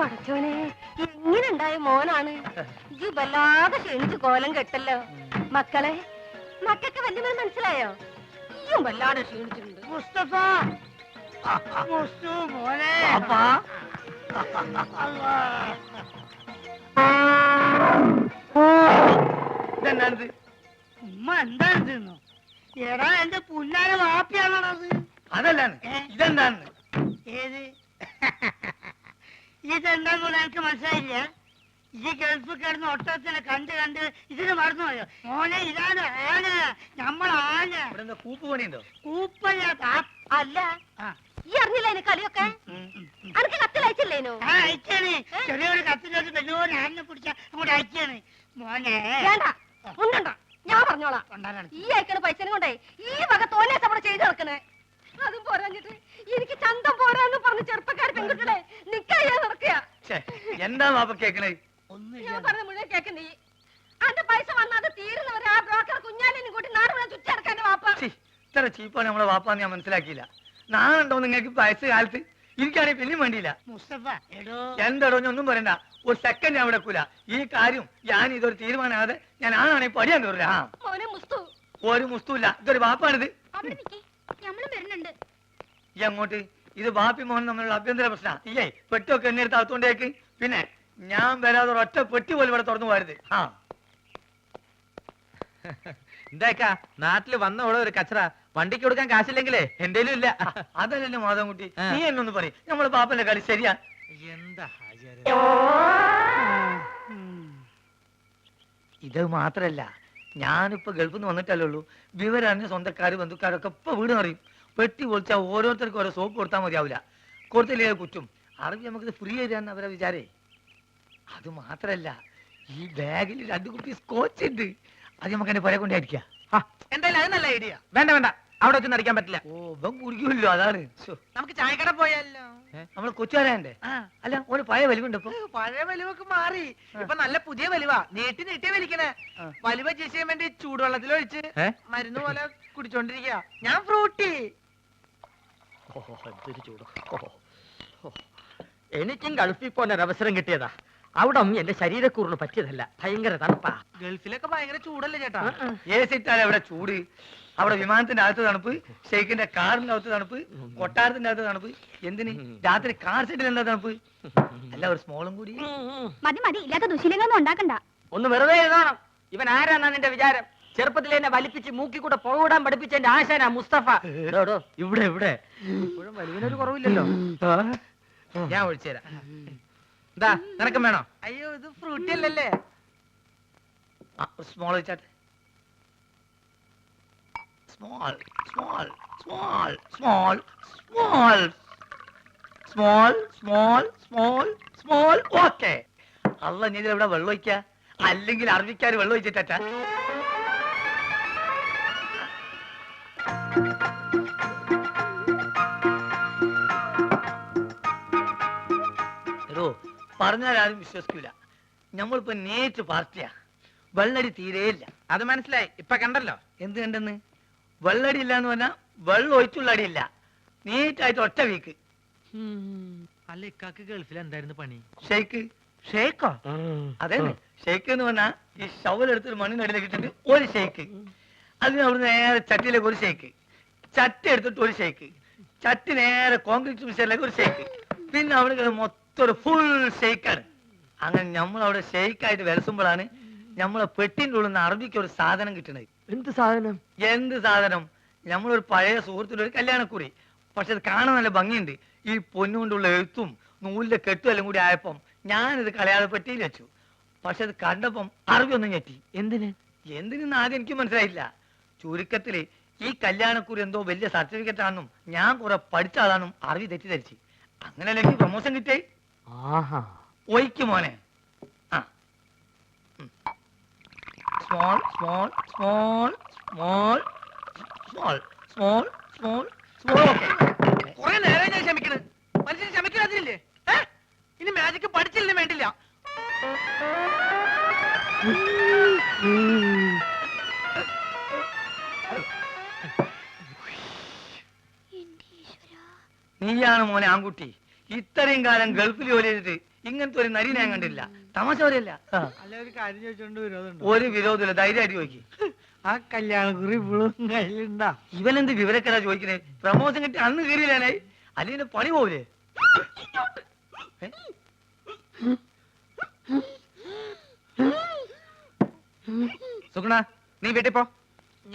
പഠിച്ചോനെ എങ്ങനെ ഉണ്ടായ മോനാണ് ഇത് വല്ലാതെ ക്ഷണിച്ച് കോലം കെട്ടല്ലോ. മക്കളെ മക്കൾക്ക് വല്യമ്മ മനസ്സിലായോ? ഈയും വല്ലാതെ ക്ഷീണിച്ചിട്ടുണ്ട്. മുസ്തഫ മോനെ ഇതെന്താണിത്? ഉമ്മ എന്താണ് തിന്നു? എടാ എന്റെ പുല്ലാന വാപ്പിയാണത്. അതല്ലാണ്, ഇതെന്താണ്? ഏത് ഇതെന്താന്ന് എനിക്ക് മനസ്സിലായില്ല. ഈ ഗൾഫ് കിടന്ന് ഒട്ടത്തിനെ കണ്ട് കണ്ട് ഇതിന് മറന്നുപോയോ മോനെ? ഇതാണ് ആന, നമ്മളാന. ഇവിടെ കൂപ്പ് പണിയുണ്ടോ? കൂപ്പല്ല. അല്ല ഈ അറിഞ്ഞില്ല അതിന് കളിയൊക്കെ അനക്ക് കത്തിലയച്ചില്ലേനോ? അയച്ചാണ്. ചെറിയൊരു കത്തിലോട്ട് വലിയൊരു ആനെ പിടിച്ച അങ്ങോട്ട് അയച്ചാണ് മോനെ. വേണ്ട ഉണ്ടോ, ഞാൻ പറഞ്ഞോളാം. ഈ അയക്കണ പൈസനും കൊണ്ടേ ഈ വക തോന്നിയ അവിടെ ചെയ്ത് നടക്കണേ. അതും പോരാഞ്ഞിട്ട് എനിക്ക് ചന്തം പോരാന്ന് പറഞ്ഞ് ചെറുപ്പക്കാർ പെൺകുട്ടികളെ നിക്കാ നടക്കുക. എന്താ വാപ്പ കേക്കണേ? ഞാൻ പറഞ്ഞ മുഴുവൻ കേക്കണ്ടേ? അന്റെ പൈസ വന്നത് തീരുന്നവരെ ആ ബ്രോക്കർ കുഞ്ഞാലിനും കൂട്ടി നാട് മുഴുവൻ ചുറ്റടക്കാൻ വാപ്പ. ഇത്ര ചീപ്പാണ് നമ്മളെ വാപ്പാന്ന് ഞാൻ മനസ്സിലാക്കിയില്ല. നാളുണ്ടോ നിങ്ങൾക്ക് വയസ്സ് കാലത്ത്? എനിക്കാണെങ്കിൽ പിന്നെയും വേണ്ടിയില്ല. മുസ്തഫ എന്താടോ ഒന്നും പറയണ്ട, ഒരു സെക്കൻഡ് ഞാൻ വിടക്കൂല. ഈ കാര്യം ഞാൻ ഇതൊരു തീരുമാനമാകാതെ ഞാൻ ആണാണെങ്കിൽ പഠിയാൻ തോറില്ല. ഒരു മുസ്തുല്ല, ഇതൊരു വാപ്പാണിത്. ഈ അങ്ങോട്ട് ഇത് ബാപ്പി മോഹൻ തമ്മിലുള്ള അഭ്യന്തര പ്രശ്നം. ഇല്ലേ പെട്ടിയൊക്കെ എന്നെടുത്ത് അകത്തോണ്ടേക്ക്. പിന്നെ ഞാൻ വരാതെ ഒറ്റ പെട്ടി പോലും ഇവിടെ തുറന്നു പോരുത്. എന്താക്കാ നാട്ടില് വന്ന ഓടെ ഒരു കച്ചറ വണ്ടിക്ക് കൊടുക്കാൻ കാശില്ലെങ്കിലേ എന്തേലും ഇല്ല. അതല്ലല്ലോ മാധവൻകുട്ടി, നീ എന്നൊന്ന് പറയും. നമ്മളെ പാപ്പന്റെ കളി ശരിയാ? എന്താ ഇത് മാത്രല്ല, ഞാനിപ്പോ ഗൾഫിൽ നിന്ന് വന്നിട്ടല്ലേ ഉള്ളൂ. വിവരറിഞ്ഞ സ്വന്തക്കാര് ബന്ധുക്കാരൊക്കെ ഇപ്പൊ വീട് അറിയും. പെട്ടി പൊളിച്ചാൽ ഓരോരുത്തർക്കും ഓരോ സോപ്പ് കൊടുത്താൽ മതിയാവില്ല. കൊടുത്തില്ലേ കുറ്റും. അറിവ് നമുക്കിത് ഫ്രീ തരാന്ന് അവരെ വിചാരേ. അത് മാത്രല്ല, ഈ ബാഗിൽ 2 കുപ്പി സ്കോച്ച് ഉണ്ട്. അത് നമുക്ക് എന്നെ പുര കൊണ്ടായിരിക്കാം. എന്തായാലും അത് നല്ല ഐഡിയ. വേണ്ട വേണ്ട, അവിടെ വെച്ച് നടിക്കാൻ പറ്റില്ല. ഓ ഇവൻ കുടിക്കുമല്ലോ, അതാണ്. നമുക്ക് ചായക്കട പോയാലോ? നമ്മള് കൊച്ചുകാരന്റെ അല്ല, ഒരു പഴയ വലിവുണ്ട്. ഇപ്പൊ പഴയ വലിവൊക്കെ മാറി, ഇപ്പൊ നല്ല പുതിയ വലിവാ. നീട്ടി നീട്ടി വലിക്കണേ. വലിവ ചെയ്യാൻ വേണ്ടി ചൂടുവെള്ളത്തിലൊഴിച്ച് മരുന്ന് പോലെ കുടിച്ചോണ്ടിരിക്കുക. ഞാൻ ഫ്രൂട്ടി. എനിക്കും ഗൾഫിൽ പോകാൻ ഒരു അവസരം കിട്ടിയതാ. അവിടെ എന്റെ ശരീരക്കൂറിന് പറ്റിയതല്ല, ഭയങ്കര തണുപ്പാ. ഗൾഫിലൊക്കെ ഭയങ്കര ചൂടല്ലേ ചേട്ടാ? ഏസിട്ടാൽ അവിടെ ചൂട്. അവിടെ വിമാനത്തിന്റെ അകത്ത് തണുപ്പ്, ഷെയ്ഖിന്റെ കാറിന്റെ അകത്ത് തണുപ്പ്, കൊട്ടാരത്തിന്റെ അകത്ത് തണുപ്പ്. എന്തിന് രാത്രി കാർ സെറ്റിൽ എന്താ തണുപ്പ്? അല്ല ഒരു സ്മോളും കൂടി. മതി മതി, ഇല്ലാത്ത ദുശീലങ്ങളൊന്നും ഉണ്ടാക്കണ്ട. ഒന്ന് വെറുതെ എഴുതണം. ഇവൻ ആരാന്നാ നിന്റെ വിചാരം? ചെറുപ്പത്തിൽ എന്നെ വലിപ്പിച്ച് മൂക്കി കൂടെ പുകവിടാൻ പഠിപ്പിച്ച എന്റെ ആശാനാ മുസ്തഫ. ഇവിടെ ഇവിടെ വലിവിനൊരു കുറവില്ലല്ലോ. ഞാൻ ഒഴിച്ചു തരാം. എന്താ നിനക്കും വേണോ? അയ്യോ ഇത് ഫ്രൂട്ടി അല്ലല്ലേ. സ്മോൾ വെച്ചാട്ടെ. Small small small small small small small small small. Okay. അല്ല ഞാൻ ഇവിടെ വെള്ളം ഒഴിക്ക, അല്ലെങ്കിൽ അറബിക്കാര് വെള്ളം ഒഴിച്ചിട്ടാ. പറഞ്ഞാൽ ആരും വിശ്വസിക്കൂല. നമ്മളിപ്പോ നേറ്റ് പാർട്ടിയാ. വെള്ളടി തീരെയില്ല. അത് മനസ്സിലായി. ഇപ്പൊ കണ്ടല്ലോ. എന്ത് കണ്ടെന്ന്? വെള്ളടി ഇല്ല എന്ന് പറഞ്ഞാൽ വെള്ളം ഒഴിച്ചുള്ള അടിയില്ല. നീറ്റായിട്ട് ഒറ്റ വീക്ക്. അല്ല ഇക്കാക്ക് ഗൾഫിൽ എന്തായിരുന്നു പണി? ഷെയ്ക്ക്. ഷെയ്ക്കോ? അതെ, ഷെയ്ക്ക് എന്ന് പറഞ്ഞാൽ ഈ ഷവലെടുത്തൊരു മണ്ണിനടിയിലേക്ക് ഇട്ടിട്ട് ഒരു ഷെയ്ക്ക്. അതിന് അവിടുന്ന് നേരെ ചട്ടിയിലേക്ക് ഒരു ഷെയ്ക്ക്, ചട്ടി എടുത്തിട്ട് ഒരു ഷെയ്ക്ക്, ചട്ടി നേരെ കോൺക്രീറ്റ് മിക്സറിലേക്ക് ഒരു ഷെയ്ക്ക്, പിന്നെ അവിടെ മൊത്തം ഒരു ഫുൾ ഷെയ്ക്കാണ്. അങ്ങനെ നമ്മളവിടെ ഷെയ്ക്കായിട്ട് വിലസുമ്പോഴാണ് നമ്മളെ പെട്ടിൻ്റെ ഉള്ളിൽ നിന്ന് അറബിക്ക് ഒരു സാധനം കിട്ടണത്. എന്ത് സാധനം? എന്ത് സാധനം? നമ്മളൊരു പഴയ സുഹൃത്തിന്റെ ഒരു കല്യാണക്കുറി. പക്ഷെ അത് കാണാൻ നല്ല ഭംഗിയുണ്ട്. ഈ പൊന്നുകൊണ്ടുള്ള എഴുത്തും നൂലിന്റെ കെട്ടും എല്ലാം കൂടി ആയപ്പം ഞാനിത് കളയാതെ പെട്ടിയിൽ വെച്ചു. പക്ഷെ അത് കണ്ടപ്പം അറബി ഒന്നും ഞെട്ടി. എന്തിനെന്ന് ആദ്യം എനിക്ക് മനസ്സിലായില്ല. ചുരുക്കത്തില് ഈ കല്യാണക്കുറി എന്തോ വലിയ സർട്ടിഫിക്കറ്റ് ആണെന്നും ഞാൻ കുറെ പഠിച്ച ആളാണെന്നും അറബി തെറ്റിദ്ധരിച്ച്. അങ്ങനെയല്ല എനിക്ക് പ്രൊമോഷൻ കിട്ടേ. ഒയ്ക്ക് മോനെ. Small small small small small small small small. കുറെ നേരം ഞാൻ ക്ഷമിക്കണ്. മനുഷ്യന് ക്ഷമിക്കാതില്ലേ? ഇനി മാജിക്ക് പഠിച്ചില്ലേ വേണ്ടില്ല. നീയാണ് മോനെ ആൺകുട്ടി. ഇത്രയും കാലം ഗൾഫിൽ ജോലി ചെയ്തിട്ട് ഇങ്ങനത്തെ ഒരു നരി ഞാൻ കണ്ടില്ല. തമാശ പറയല്ല. അല്ല ഒരു കാര്യം ചോദിച്ചോണ്ട് വിരോധമുണ്ടോ? ഒരു വിരോധമില്ല, ധൈര്യമായിട്ട് ചോദിക്കും. ആ കല്യാണക്കുറി ഇപ്പോഴും കയ്യിലുണ്ടാ? ഇവനെന്ത് വിവരക്കേടാ ചോദിക്കണേ? പ്രമോഷൻ കിട്ടി അന്ന് കയറിയില്ലാനേ, അല്ലെങ്കിൽ പണി പോവില്ലേ? സുഗുണ, നീ വീട്ടിൽ പോ.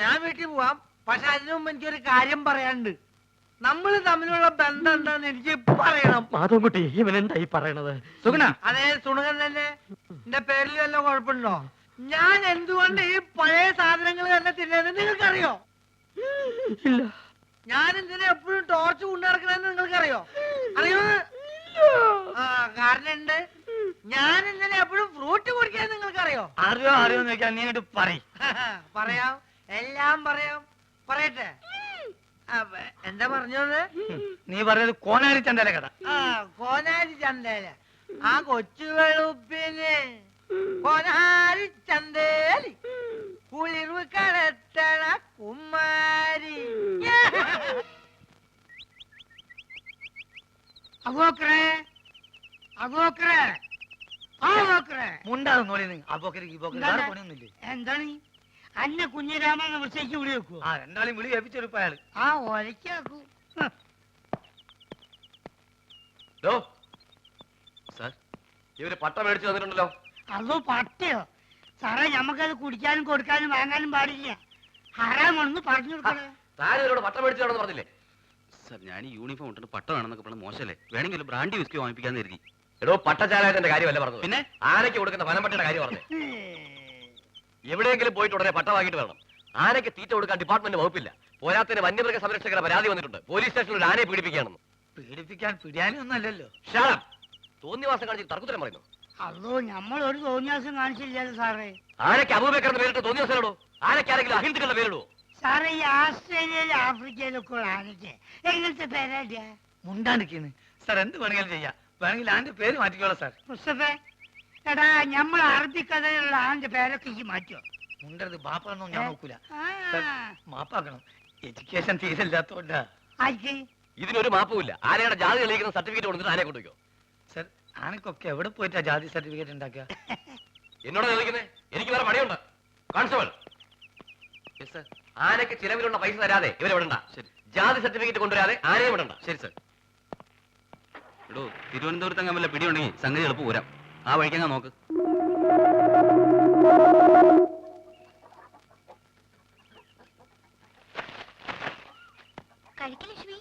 ഞാൻ വീട്ടിൽ പോവാം. പക്ഷെ അതിനു മുമ്പ് എനിക്കൊരു കാര്യം പറയാനുണ്ട്. നമ്മൾ തമ്മിലുള്ള ബന്ധം എന്താന്ന് എനിക്ക് പറയണം. മാധവൻകുട്ടി, ഇവൻ എന്തായി പറയണത്? സുഗുണ, അതെ, സുണകൻ തന്നെ. എന്റെ പേരിൽ വല്ല കുഴപ്പമുണ്ടോ? ഞാൻ എന്തുകൊണ്ട് ഈ പഴയ സാധനങ്ങൾ തന്നെ തിന്നുന്നത് നിങ്ങൾക്കറിയോ? ഇല്ല. ഞാൻ എന്തിനാ എപ്പോഴും ടോർച്ച് കൊണ്ടു നടക്കണെന്ന് നിങ്ങൾക്കറിയോ? അറിയോ? ആ, കാരണം ഉണ്ട്. ഞാൻ എന്തിനാ എപ്പോഴും ഫ്രൂട്ട് കുടിക്കാൻ നിങ്ങൾക്കറിയോ? അറിയോ അറിയോന്ന് ചോദിക്കാൻ നീ അങ്ങോട്ട് പറയും. പറയാം, എല്ലാം പറയാം. പറയട്ടെ? എന്താ പറഞ്ഞത്? നീ പറഞ്ഞത് കോനാരി ചന്തല കഥ. ആ, കോനാരി ചന്തേല. ആ കൊച്ചു വെളുപ്പിന് കോനാരി ചന്തേലി കുളിർവ് കടത്തണ കുമാരി. അബോക്കറേ, അബോക്കറേ, അബോക്കറേ. മുണ്ടാകും നോളി അപ്പോക്കരി വേറെ പണിയൊന്നുമില്ലേ? എന്താണ് അന്നെ കുഞ്ഞിരാമൻ വിളിച്ചേക്ക് വിളി വെക്കൂ? ആ, രണ്ടാളും വിളി ഏൽപ്പിച്ചെടുപ്പ അയാള്. ആ, ഒലക്കാക്കൂ. സാർ, ഇവര് പട്ട മേടിച്ചു തന്നിട്ടുണ്ടല്ലോ. അതോ പട്ടയോ? സാറേ, ഞമ്മക്കത് കുടിക്കാനും കൊടുക്കാനും വാങ്ങാനും പാടില്ല. ഹറാമാണെന്ന് പറഞ്ഞു കൊടുക്കണേ. താരം ഇവരോട് പട്ട മേടിച്ചു തരണമെന്ന് പറഞ്ഞില്ലേ? സാർ, ഞാൻ ഈ യൂണിഫോം ഇട്ടിട്ട് പട്ട വേണമെന്നൊക്കെ പറഞ്ഞ മോശമല്ലേ? വേണമെങ്കിൽ ബ്രാൻഡി വിസ്കി വാങ്ങിപ്പിക്കാന്ന് കരുതി. എടോ, പട്ടച്ചാലായതിന്റെ കാര്യമല്ല പറഞ്ഞത്. പിന്നെ ആനയ്ക്ക് കൊടുക്കുന്ന ഫലം കാര്യം പറഞ്ഞു. എവിടെയെങ്കിലും പോയിട്ട് ഉടനെ പട്ട വാങ്ങിയിട്ട് വരണം. ആനയ്ക്ക് തീറ്റ കൊടുക്കാൻ ഡിപ്പാർട്ട്മെന്റ് വകുപ്പില്ല. പോരാത്തിന് വന്യമൃഗ സംരക്ഷകരുടെ പരാതി വന്നിട്ടുണ്ട്. പോലീസ് സ്റ്റേഷനിൽ ഒരു ആനയെ പീഡിപ്പിക്കുകയാണെന്ന്. പീഡിപ്പിക്കാൻ പിടിയാനും ഒന്നല്ലല്ലോ. തോന്നിവാസം കാണിച്ച് തർക്കുത്തരം പറയുന്നു. അതോ നമ്മൾ ഒരു തോന്നിയാസം കാണിച്ചില്ലല്ലോ സാറേ. ആനയ്ക്ക് അബൂബക്കറിന്റെ പേരിട്ട് തോന്നിവാസനോടോ? ആനയ്ക്ക് ആരെങ്കിലും അഹിന്ദുക്കളുടെ പേരിടോ? സാറേ, ഈ ആസ്ട്രേലിയയിലും ആഫ്രിക്കയിലൊക്കെ ഉള്ള ആനയ്ക്ക് എങ്ങനത്തെ പേരാ? മുണ്ടാണ്ടിരിക്കുന്നു സാർ. എന്ത് വേണമെങ്കിലും ചെയ്യാം. വേണമെങ്കിൽ ആന്റെ പേര് മാറ്റിക്കോളാം സാർ. മുസ്തഫേ, എടാ, നമ്മൾ അറബിക്കഥയിലുള്ള ആന്റെ പേരൊക്കെ ഈ മാറ്റോ? മുണ്ടത് ബാപ്പാണെന്നോ ഞാൻ നോക്കൂല. ആ, സാർ, മാപ്പാക്കണം. എഡ്യൂക്കേഷൻ തീരില്ലാത്തോണ്ടാ. ആയിക്ക്. ഇതിനൊരു മാപ്പുമില്ല. ആനയുടെ ജാതി തെളിയിക്കുന്ന സർട്ടിഫിക്കറ്റ് കൊടുത്തിട്ട് ആനയെ കൊണ്ടുവയ്ക്കോ. സാർ, ആനക്കൊക്കെ എവിടെ പോയിട്ടാ ജാതി സർട്ടിഫിക്കറ്റ് ഉണ്ടാക്കുക? എന്നോട് ചോദിക്കുന്നേ? എനിക്ക് വേറെ പണിയുണ്ട്. കോൺസ്റ്റബിൾ, ആനയ്ക്ക് ചിലവിലുള്ള പൈസ തരാതെ ഇവരെ വിടണ്ട. ജാതി സർട്ടിഫിക്കറ്റ് കൊണ്ടുവരാതെ ആനയെ വിടണ്ട. ശരി സർ. എടോ, തിരുവനന്തപുരത്ത് വല്ല പിടിയുണ്ടെങ്കിൽ സംഗതി എളുപ്പം പോരാം. ആ വഴിക്കങ്ങ നോക്ക്. കഴിക്കലക്ഷ്മി.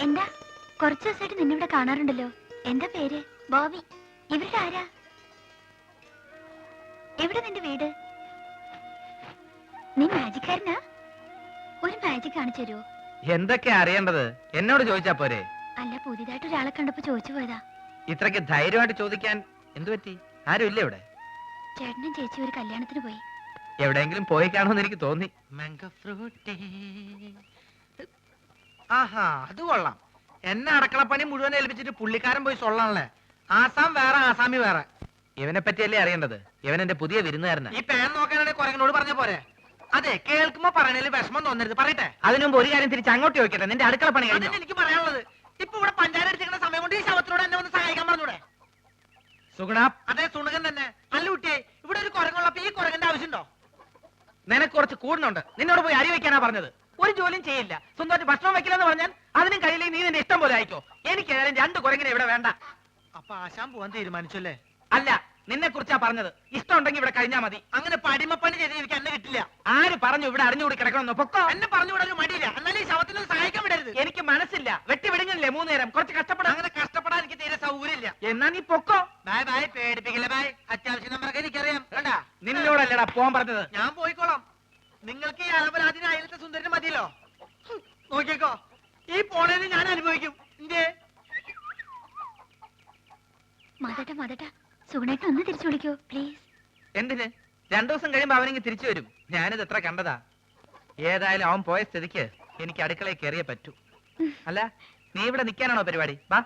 എന്താ കുറച്ചു ദിവസമായിട്ട് നിന്നിവിടെ കാണാറുണ്ടല്ലോ. എന്താ പേര്? ബോബി. ഇവരുടെ ആരാ? എവിടെ നിന്റെ വീട്? നീ മാജിക്കാരനാ? ഒരു മാജിക് കാണിച്ചു തരുമോ? എന്തൊക്കെയാ അറിയേണ്ടത്? എന്നോട് ചോദിച്ചാ പോരെ? അല്ല, പുതിയതായിട്ട് ഒരാളെ കണ്ടപ്പോ ചോദിച്ചു പോയതാ. ഇത്രയ്ക്ക് ധൈര്യമായിട്ട് ചോദിക്കാൻ എന്തു പറ്റി? ആരും ഇല്ല ഇവിടെ? ചേട്ടനും ചേച്ചി ഒരു കല്യാണത്തിന് പോയി. എവിടെയെങ്കിലും പോയി കാണുമെന്ന് എനിക്ക് തോന്നി. ആഹാ, അത് കൊള്ളാം. എന്നെ അടക്കളപ്പണി മുഴുവൻ ഏൽപ്പിച്ചിട്ട് പുള്ളിക്കാരൻ പോയി സൊള്ളാണല്ലേ. ആസാം വേറെ, ആസാമി വേറെ. ഇവനെ പറ്റിയല്ലേ അറിയേണ്ടത്? ഇവൻ എന്റെ പുതിയ വിരുന്നുകാരനാ. ഈ പേൻ നോക്കാനാണെങ്കിൽ കുരങ്ങനോട് പറഞ്ഞ പോരെ? അതെ, കേൾക്കുമ്പോ പറയണേൽ വിഷമം തോന്നരുത്. പറയട്ടെ? അതിനു മുമ്പ് ഒരു കാര്യം തിരിച്ച് അങ്ങോട്ട് ചോദിക്കട്ടെ. നിന്റെ അടുക്കള പണി കഴിഞ്ഞോ? അതന്നെ എനിക്ക് പറയാനുള്ളത്. ഇപ്പൊ ഇവിടെ പഞ്ചായത്ത് അടിച്ചിരിക്കുന്ന സമയം കൊണ്ട് ഈ ശവത്തിനോട് എന്നെ ഒന്ന് സഹായിക്കാൻ പറഞ്ഞൂടെ? സുഗുണ, അതെ, സുണകൻ തന്നെ. അല്ല കുട്ടിയെ, ഇവിടെ ഒരു കുരങ്ങുള്ളപ്പോ ഈ കുരങ്ങന്റെ ആവശ്യമുണ്ടോ? നിനക്ക് കുറച്ച് കൂടുന്നുണ്ട്. നിന്നോട് പോയി അരി വെക്കാനാ പറഞ്ഞത്. ഒരു ജോലിയും ചെയ്യില്ല. സ്വന്തമായിട്ട് ഭക്ഷണം വെക്കില്ലെന്ന് പറഞ്ഞാൽ അതിനും കഴിയില്ലെങ്കിൽ നീ നിന്റെ ഇഷ്ടം പോലെ ആയിക്കോ. എനിക്ക് ഏതായാലും 2 കുരങ്ങിനെ ഇവിടെ വേണ്ട. അപ്പൊ ആശാൻ പോവാൻ തീരുമാനിച്ചല്ലേ? അല്ല, നിന്നെ കുറിച്ചാ പറഞ്ഞത്. ഇഷ്ടമുണ്ടെങ്കിൽ ഇവിടെ കഴിഞ്ഞാ മതി. അങ്ങനെ പടിമപ്പണി ചെയ്ത് എനിക്ക് എന്നെ കിട്ടില്ല. ആര് പറഞ്ഞു ഇവിടെ അറിഞ്ഞുകൂടി കിടക്കണമെന്ന്? പൊക്കോ. എന്നെ പറഞ്ഞു വിടാൻ ഒരു മടിയില്ല. എന്നാലും ഈ ശവത്തിനൊന്ന് സഹായിക്കാൻ വിടരുത്. എനിക്ക് മനസ്സില്ല. വെട്ടി വിടുങ്ങില്ലേ 3 നേരം? കുറച്ച് കഷ്ടപ്പെടാം. അങ്ങനെ കഷ്ടപ്പെടാൻ എനിക്ക് തീരെ സൗകര്യമില്ല. എന്നാ നീ പൊക്കോ. ബായ് ബായ്, പേടിപ്പിക്കില്ല ബായ്. അത്യാവശ്യം നമ്മളൊക്കെ എനിക്കറിയാം. കണ്ടാ, നിന്നോടല്ലടാ പോവാൻ പറഞ്ഞത്. ഞാൻ പോയിക്കോളാം. നിങ്ങൾക്ക് ഈ അലപരാധിന് അയലത്തെ സുന്ദരന് മതിയല്ലോ. നോക്കിക്കോ, ഈ പോണേന് ഞാൻ അനുഭവിക്കും. എന്തേ മതട്ട സുഗുണേട്ടൻ ഒന്ന് തിരിച്ചു വിളിക്കോ പ്ലീസ്. എന്തിന്? 2 ദിവസം കഴിയുമ്പോ അവനെങ്കിൽ തിരിച്ചു വരും. ഞാനിത് എത്ര കണ്ടതാ. ഏതായാലും അവൻ പോയ സ്ഥിതിക്ക് എനിക്ക് അടുക്കളയിൽ കയറിയേ പറ്റൂ. അല്ല, നീ ഇവിടെ നിൽക്കാനാണോ പരിപാടി വാ